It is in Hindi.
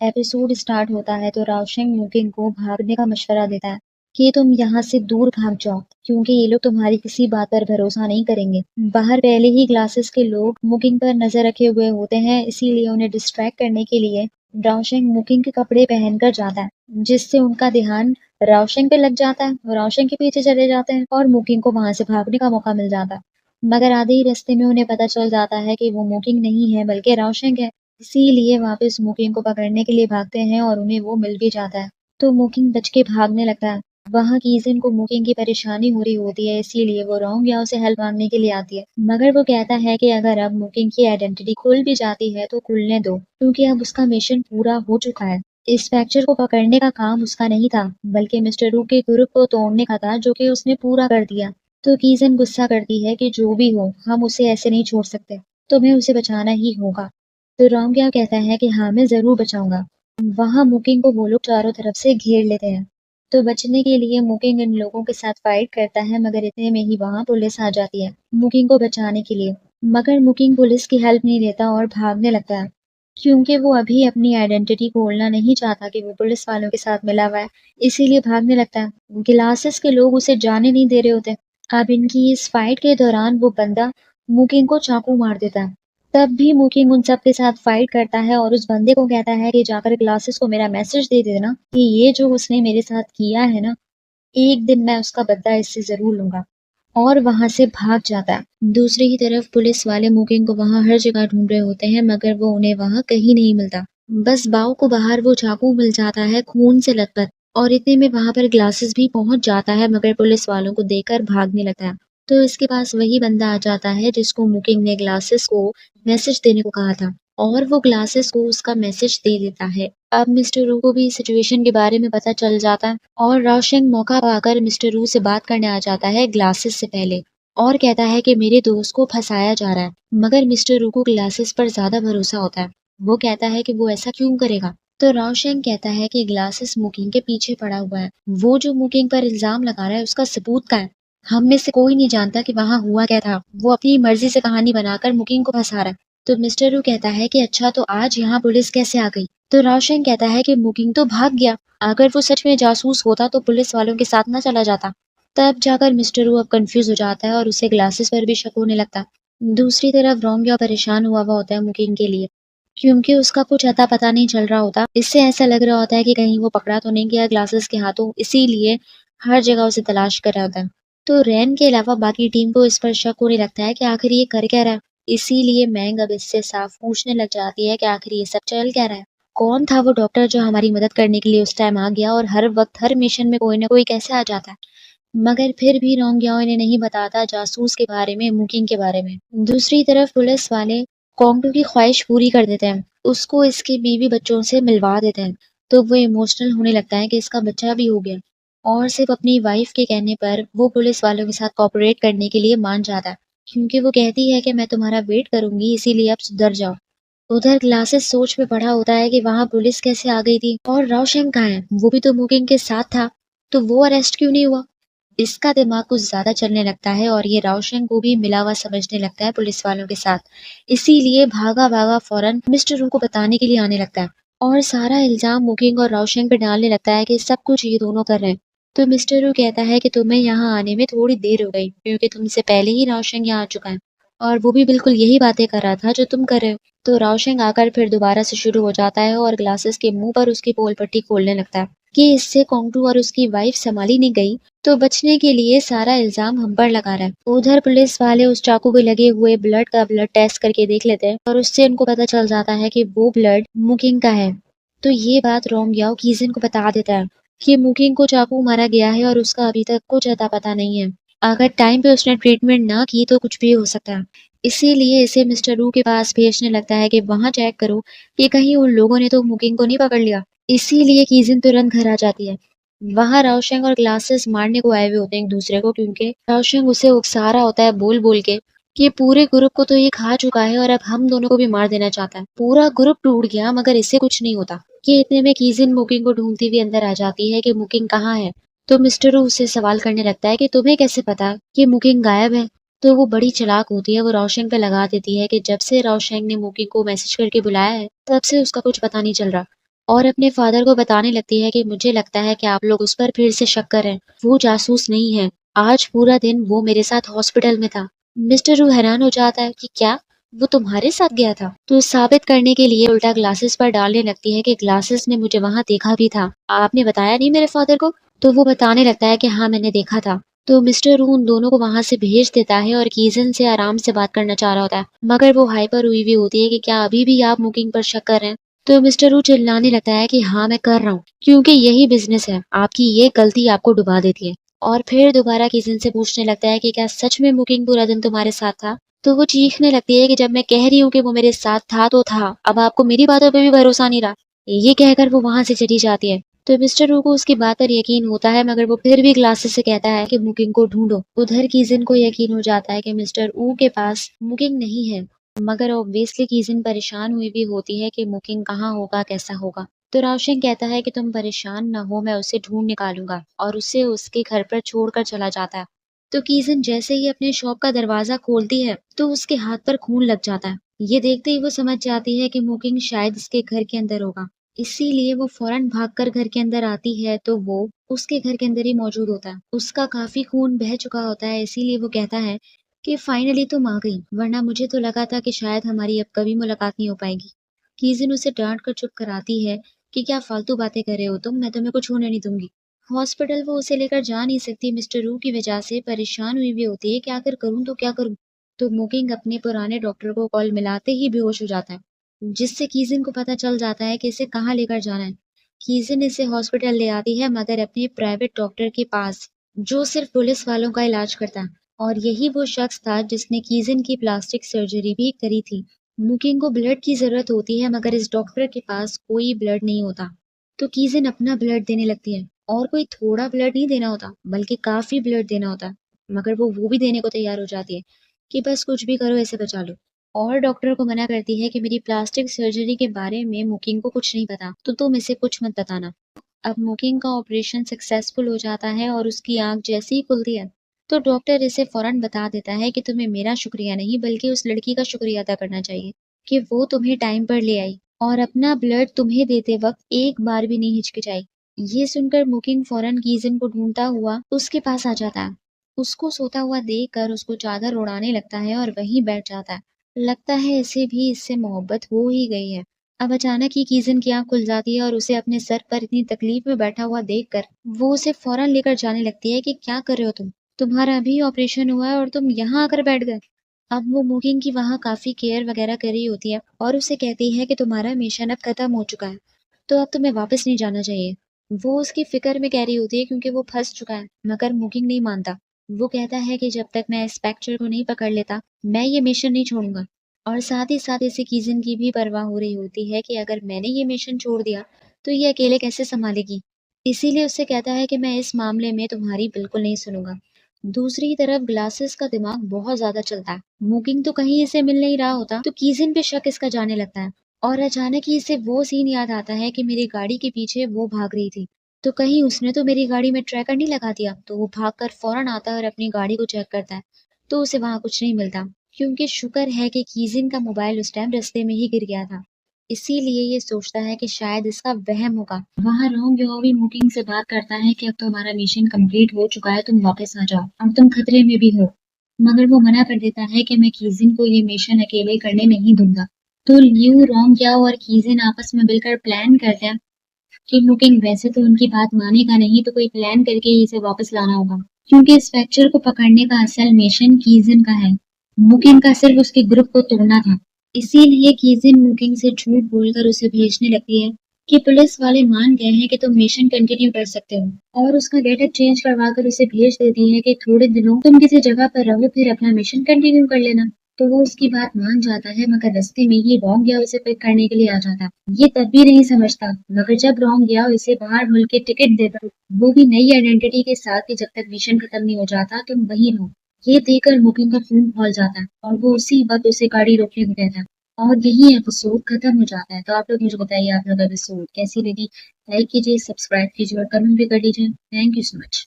एपिसोड स्टार्ट होता है तो रावशंग मुकिंग को भागने का मशवरा देता है कि तुम यहाँ से दूर भाग जाओ क्योंकि ये लोग तुम्हारी किसी बात पर भरोसा नहीं करेंगे। बाहर पहले ही क्लासेस के लोग मुकिंग पर नजर रखे हुए होते हैं, इसीलिए उन्हें डिस्ट्रैक्ट करने के लिए रावशंग मुकिंग के कपड़े पहनकर जाता है, जिससे उनका ध्यान रावशंग पे लग जाता है। रावशंग के पीछे चले जाते हैं और मुकिंग को वहां से भागने का मौका मिल जाता है, मगर आधे ही रास्ते में उन्हें पता चल जाता है कि वो मुकिंग नहीं है बल्कि रावशंग है। इसीलिए वापस मुकिंग को पकड़ने के लिए भागते हैं और उन्हें वो मिल भी जाता है, तो मुकिंग बच के भागने लगता है। वहाँ कीजिन को मुकिंग की परेशानी हो रही होती है, इसीलिए वो रोंग याओ से हेल्प मांगने के लिए आती है, मगर वो कहता है कि अगर अब मुकिंग की आइडेंटिटी खुल भी जाती है तो खुलने दो, क्योंकि अब उसका मिशन पूरा हो चुका है। इस फ्रैक्चर को पकड़ने का काम उसका नहीं था, बल्कि मिस्टर रू के ग्रुप को तोड़ने का था, जो कि उसने पूरा कर दिया। तो कीजन गुस्सा करती है कि जो भी हो, हम उसे ऐसे नहीं छोड़ सकते, तुम्हें उसे बचाना ही होगा। तो रोंग याओ कहता है कि हाँ, मैं जरूर बचाऊंगा। वहां मुकिंग को वो लोग चारों तरफ से घेर लेते हैं, तो बचने के लिए मुकिंग इन लोगों के साथ फाइट करता है, मगर इतने में ही वहां पुलिस आ जाती है मुकिंग को बचाने के लिए। मगर मुकिंग पुलिस की हेल्प नहीं लेता और भागने लगता है, क्योंकि वो अभी अपनी आइडेंटिटी खोलना नहीं चाहता कि वो पुलिस वालों के साथ मिला हुआ है, इसीलिए भागने लगता है। ग्लासेस के लोग उसे जाने नहीं दे रहे होते। अब इनकी इस फाइट के दौरान वो बंदा मुकिंग को चाकू मार देता है। तब भी मुकिंग उन सब के साथ फाइट करता है और उस बंदे को कहता है कि जाकर ग्लासेस को मेरा मैसेज दे देना कि ये जो उसने मेरे साथ किया है ना, एक दिन मैं उसका बदला इससे जरूर लूंगा, और वहां से भाग जाता है। दूसरी ही तरफ पुलिस वाले मुकिंग को वहां हर जगह ढूंढ रहे होते हैं, मगर वो उन्हें वहां कहीं नहीं मिलता। बस बाव को बाहर वो चाकू मिल जाता है खून से लथपथ, और इतने में वहां पर ग्लासेस भी पहुंच जाता है, मगर पुलिस वालों को देखकर भागने लगता है। तो इसके पास वही बंदा आ जाता है जिसको मुकिंग ने ग्लासेस को मैसेज देने को कहा था, और वो ग्लासेस को उसका मैसेज दे देता है। अब मिस्टर रू को भी इस सिचुएशन के बारे में पता चल जाता है, और रावशंग मौका पाकर मिस्टर रू से बात करने आ जाता है ग्लासेस से पहले, और कहता है कि मेरे दोस्त को फंसाया जा रहा है। मगर मिस्टर रू को ग्लासेस पर ज्यादा भरोसा होता है। वो कहता है कि वो ऐसा क्यों करेगा। तो रावशंग कहता है कि ग्लासेस मुकिंग के पीछे पड़ा हुआ है, वो जो मुकिंग पर इल्जाम लगा रहा है उसका सबूत का है। हम में से कोई नहीं जानता कि वहां हुआ क्या था, वो अपनी मर्जी से कहानी बनाकर मुकिंग को फंसा रहा है। तो मिस्टर रू कहता है कि अच्छा, तो आज यहाँ पुलिस कैसे आ गई। तो रावशंग कहता है कि मुकिंग तो भाग गया, अगर वो सच में जासूस होता तो पुलिस वालों के साथ ना चला जाता। तब जाकर मिस्टर रू अब कंफ्यूज हो जाता है और उसे ग्लासेस पर भी शक होने लगता है। दूसरी तरफ रोंगया परेशान हुआ होता है मुकिंग के लिए, क्योंकि उसका कुछ अता पता नहीं चल रहा होता। इससे ऐसा लग रहा होता है कि कहीं वो पकड़ा तो नहीं गया ग्लासेस के हाथों, इसीलिए हर जगह उसे तलाश कर रहा होता है। तो रैन के अलावा बाकी टीम को इस पर शक होने लगता है कि आखिर ये कर क्या रहा है। इसीलिए मैंग अब इससे साफ पूछने लग जाती है कि आखिर ये सब चल क्या रहा है। कौन था वो डॉक्टर जो हमारी मदद करने के लिए उस टाइम आ गया, और हर वक्त हर मिशन में कोई ना कोई कैसे आ जाता है। मगर फिर भी रोंगयाओ इन्हें नहीं बताता जासूस के बारे में, मुकिंग के बारे में। दूसरी तरफ पुलिस वाले कोंगडू की ख्वाहिश पूरी कर देते हैं, उसको इसके बीवी बच्चों से मिलवा देते हैं। तो वो इमोशनल होने लगता है कि इसका बच्चा भी हो गया, और सिर्फ अपनी वाइफ के कहने पर वो पुलिस वालों के साथ कोऑपरेट करने के लिए मान जाता है, क्योंकि वो कहती है कि मैं तुम्हारा वेट करूंगी, इसीलिए अब सुधर जाओ। उधर ग्लासेस सोच में पड़ा होता है कि वहां पुलिस कैसे आ गई थी, और रावशंग कहाँ है, वो भी तो मुकिंग के साथ था, तो वो अरेस्ट क्यों नहीं हुआ। इसका दिमाग कुछ ज्यादा चलने लगता है और ये रावशंग को भी मिला हुआ समझने लगता है पुलिस वालों के साथ। इसीलिए भागा भागा फौरन मिस्टर रू को बताने के लिए आने लगता है, और सारा इल्जाम मुकिंग और रावशंग पे डालने लगता है कि सब कुछ ये दोनों कर रहे हैं। तो मिस्टर रू कहता है कि तुम्हें यहाँ आने में थोड़ी देर हो गई, क्योंकि तुमसे पहले ही रावशंग यहाँ आ चुका है, और वो भी बिल्कुल यही बातें कर रहा था जो तुम कर रहे हो। तो रावशंग आकर फिर दोबारा से शुरू हो जाता है और ग्लासेस के मुंह पर उसकी पोल पट्टी खोलने लगता है कि इससे कोंगडू और उसकी वाइफ संभाली नहीं गई, तो बचने के लिए सारा इल्जाम हम पर लगा रहा है। उधर पुलिस वाले उस चाकू पे लगे हुए ब्लड का ब्लड टेस्ट करके देख लेते हैं, और उससे उनको पता चल जाता है कि वो ब्लड मुकिंग का है। तो ये बात रोंगयाओ कीजिन को बता देता है कि मुकिंग को चाकू मारा गया है और उसका अभी तक कुछ अता पता नहीं है। अगर टाइम पे उसने ट्रीटमेंट ना की तो कुछ भी हो सकता है। इसीलिए इसे मिस्टर रू के पास भेजने लगता है कि वहां चेक करो कि कहीं उन लोगों ने तो मुकिंग को नहीं पकड़ लिया। इसीलिए कीजिन तुरंत घर आ जाती है। वहां रावशंग और ग्लासेस मारने को आए हुए होते हैं एक दूसरे को, क्योंकि रावशंग उसे उकसा रहा होता है बोल बोल के कि पूरे ग्रुप को तो ये खा चुका है और अब हम दोनों को भी मार देना चाहता है। पूरा ग्रुप टूट गया मगर इससे कुछ नहीं होता। कि इतने में कीजिन मुकिंग को ढूंढती हुई अंदर आ जाती है कि मुकिंग कहाँ है। तो मिस्टर उससे सवाल करने लगता है कि तुम्हें कैसे पता कि मुकिंग गायब है। तो वो बड़ी चालाक होती है, वो रावशंग पे लगा देती है कि जब से रावशंग ने मुकिंग को मैसेज करके बुलाया है तब से उसका कुछ पता नहीं चल रहा। और अपने फादर को बताने लगती है कि मुझे लगता है कि आप लोग उस पर फिर से शक कर रहे हैं। वो जासूस नहीं है। आज पूरा दिन वो मेरे साथ हॉस्पिटल में था। मिस्टर रू हैरान हो जाता है कि क्या वो तुम्हारे साथ गया था? तो साबित करने के लिए उल्टा ग्लासेस पर डालने लगती है कि ग्लासेस ने मुझे वहां देखा भी था। आपने बताया नहीं मेरे फादर को? तो वो बताने लगता है कि हाँ मैंने देखा था। तो मिस्टर रू उन दोनों को वहां से भेज देता है और कीजन से आराम से बात करना चाह रहा होता है, मगर वो हाइपर हुई भी होती है कि क्या अभी भी आप मुकिंग पर शक कर रहे हैं? तो मिस्टर वू चिल्लाने लगता है कि हाँ मैं कर रहा हूँ, क्योंकि यही बिजनेस है। आपकी ये गलती आपको डुबा देती है। और फिर दोबारा किजन से पूछने लगता है कि क्या सच में मुकिंग पूरा दिन तुम्हारे साथ था? तो वो चीखने लगती है कि जब मैं कह रही हूँ कि वो मेरे साथ था तो था, अब आपको मेरी बातों पे भी भरोसा नहीं रहा। ये कहकर वो वहां से चली जाती है। तो मिस्टर वू को उसकी बात पर यकीन होता है, मगर वो फिर भी ग्लासेस से कहता है कि मुकिंग को ढूंढो। उधर किजन को यकीन हो जाता है कि मिस्टर वू के पास मुकिंग नहीं है, मगर ऑब्वियसली कीजिन परेशान हुई भी होती है कि मुकिंग कहाँ होगा, कैसा होगा। तो राउशिंग कहता है कि तुम परेशान न हो, मैं उसे ढूंढ निकालूंगा, और उसे उसके घर पर छोड़कर चला जाता है। तो कीजिन जैसे ही अपने शॉप का दरवाजा खोलती है तो उसके हाथ पर खून लग जाता है। ये देखते ही वो समझ जाती है कि मुकिंग शायद इसके घर के अंदर होगा। इसीलिए वो फौरन भागकर घर के अंदर आती है तो वो उसके घर के अंदर ही मौजूद होता है। उसका काफी खून बह चुका होता है, इसीलिए वो कहता है कि फाइनली तुम आ गई, वरना मुझे तो लगा था कि शायद हमारी अब कभी मुलाकात नहीं हो पाएगी। कीजिन उसे डांट कर चुप कराती है कि क्या फालतू बातें कर रहे हो तुम, मैं तुम्हें कुछ होने नहीं दूंगी। हॉस्पिटल वो उसे लेकर जा नहीं सकती, मिस्टर रू की वजह से परेशान हुई भी होती है कि आखिर करूं तो क्या करूं। तो मुकिंग अपने पुराने डॉक्टर को कॉल मिलाते ही बेहोश हो जाता है, जिससे कीजिन को पता चल जाता है कि इसे कहाँ लेकर जाना है। कीजिन इसे हॉस्पिटल ले आती है, मगर अपने प्राइवेट डॉक्टर के पास, जो सिर्फ पुलिस वालों का इलाज करता है। और यही वो शख्स था जिसने कीजिन की प्लास्टिक सर्जरी भी करी थी। मुकिंग को ब्लड की जरूरत होती है, मगर इस डॉक्टर के पास कोई ब्लड नहीं होता। तो कीजिन अपना ब्लड देने लगती है, और कोई थोड़ा ब्लड नहीं देना होता बल्कि काफी ब्लड देना होता है। मगर वो भी देने को तैयार हो जाती है कि बस कुछ भी करो, इसे बचा लो। और डॉक्टर को मना करती है कि मेरी प्लास्टिक सर्जरी के बारे में मुकिंग को कुछ नहीं पता, तो तुम इसे कुछ मत बताना। अब मुकिंग का ऑपरेशन सक्सेसफुल हो जाता है और उसकी आंख जैसे ही खुलती है तो डॉक्टर इसे फौरन बता देता है कि तुम्हें मेरा शुक्रिया नहीं बल्कि उस लड़की का शुक्रिया अदा करना चाहिए कि वो तुम्हें टाइम पर ले आई और अपना ब्लड तुम्हें देते वक्त एक बार भी नहीं हिचकिचाई। ये सुनकर मुकिंग फौरन कीजन को ढूंढता हुआ उसके पास आ जाता है। उसको सोता हुआ देखकर उसको चादर उड़ाने लगता है और वहीं बैठ जाता है। लगता है इसे भी इससे मोहब्बत हो ही गई है। अब अचानक ही कीजन की आंख खुल जाती है और उसे अपने सर पर इतनी तकलीफ में बैठा हुआ देखकर वो उसे फौरन लेकर जाने लगती है कि क्या कर रहे हो तुम, तुम्हारा अभी ऑपरेशन हुआ है और तुम यहाँ आकर बैठ गए। अब वो मुकिंग की वहाँ काफी केयर वगैरह कर रही होती है और उसे कहती है कि तुम्हारा मिशन अब खत्म हो चुका है, तो अब तुम्हें वापस नहीं जाना चाहिए। वो उसकी फिक्र में कह रही होती है क्योंकि वो फंस चुका है, मगर मुकिंग नहीं मानता। वो कहता है कि जब तक मैं इंस्पेक्टर को नहीं पकड़ लेता मैं ये मिशन नहीं छोड़ूंगा। और साथ ही साथ इसे कीजन की भी परवाह हो रही होती है कि अगर मैंने ये मिशन छोड़ दिया तो ये अकेले कैसे संभालेगी। इसीलिए उससे कहता है कि मैं इस मामले में तुम्हारी बिल्कुल नहीं सुनूंगा। दूसरी तरफ ग्लासेस का दिमाग बहुत ज्यादा चलता है। मुकिंग तो कहीं इसे मिल नहीं रहा होता तो कीजिन पे शक इसका जाने लगता है। और अचानक ही इसे वो सीन याद आता है कि मेरी गाड़ी के पीछे वो भाग रही थी, तो कहीं उसने तो मेरी गाड़ी में ट्रैकर नहीं लगा दिया। तो वो भागकर फौरन आता है और अपनी गाड़ी को चेक करता है, तो उसे वहां कुछ नहीं मिलता, क्योंकि शुक्र है कि कीजिन का मोबाइल उस टाइम रास्ते में ही गिर गया था। इसीलिए ये सोचता है कि शायद इसका वहम होगा। वहाँ रोंग यो भी मुकिंग से बात करता है कि अब तो हमारा मिशन कंप्लीट हो चुका है, तुम वापस आ जाओ, अब तुम खतरे में भी हो। मगर वो मना कर देता है कि मैं कीजिन को ये मिशन अकेले करने नहीं दूंगा। तो लियू, रोंग याओ और कीजिन आपस में मिलकर प्लान करते हैं कि मुकिंग वैसे तो उनकी बात मानेगा नहीं, तो कोई प्लान करके ही इसे वापस लाना होगा, क्योंकि इस फ्रैक्चर को पकड़ने का असल मिशन कीजिन का है। मुकिंग का सिर्फ उसके ग्रुप को तोड़ना था। इसीलिए कीजिन मुकिंग से झूठ बोलकर उसे भेजने लगती है कि पुलिस वाले मान गए हैं कि तुम मिशन कंटिन्यू कर सकते हो, और उसका गेटअप चेंज करवा कर उसे भेज देती है कि थोड़े दिनों तुम किसी जगह पर रहो, फिर अपना मिशन कंटिन्यू कर लेना। तो वो उसकी बात मान जाता है, मगर रास्ते में ही रोंग याओ उसे पिक करने के लिए आ जाता है। ये तब भी नहीं समझता, मगर जब रोंग याओ इसे बाहर हुल के टिकट देता, वो भी नई आइडेंटिटी के साथ, कि जब तक मिशन खत्म नहीं हो जाता तुम वहीं रहो। ये देखकर मुकिंग का खून खौल जाता है और वो उसी वक्त उसे गाड़ी रोकने को कहता है। और यही एपिसोड खत्म हो जाता है। तो आप लोग मुझे बताइए आप लोग एपिसोड कैसी लगी। लाइक कीजिए, सब्सक्राइब कीजिए और कमेंट भी कर दीजिए। Thank you so much.